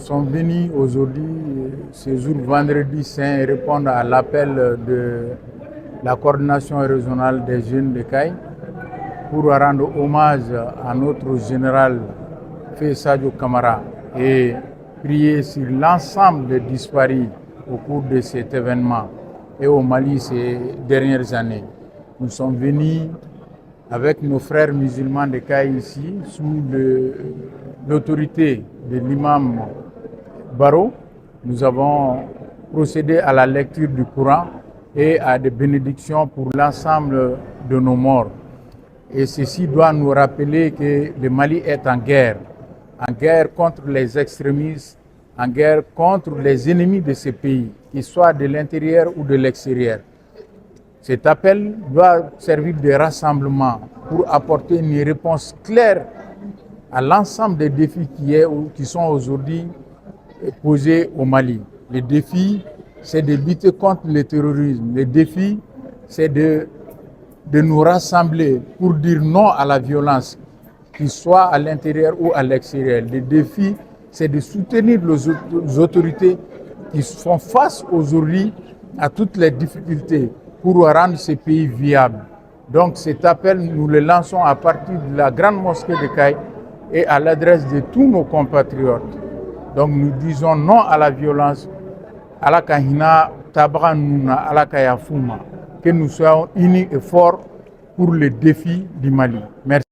sommes venus aujourd'hui, ce jour vendredi saint, répondre à l'appel de la coordination régionale des jeunes de Caille pour rendre hommage à notre général Feu Sadio Camara et prier sur l'ensemble des disparus au cours de cet événement et au Mali ces dernières années. Nous sommes venus avec nos frères musulmans de Caille ici, sous l'autorité de l'imam Baro. Nous avons procédé à la lecture du Coran et à des bénédictions pour l'ensemble de nos morts. Et ceci doit nous rappeler que le Mali est en guerre contre les extrémistes, en guerre contre les ennemis de ce pays, qu'ils soient de l'intérieur ou de l'extérieur. Cet appel doit servir de rassemblement pour apporter une réponse claire à l'ensemble des défis qui sont aujourd'hui posés au Mali. Le défi, c'est de lutter contre le terrorisme. Le défi, c'est de nous rassembler pour dire non à la violence, qu'il soit à l'intérieur ou à l'extérieur. Le défi, c'est de soutenir les autorités qui font face aujourd'hui à toutes les difficultés pour rendre ce pays viable. Donc cet appel, nous le lançons à partir de la grande mosquée de Caille et à l'adresse de tous nos compatriotes. Donc nous disons non à la violence, à la kahina, tabra nuna, à la kayafuma, que nous soyons unis et forts pour le défi du Mali. Merci.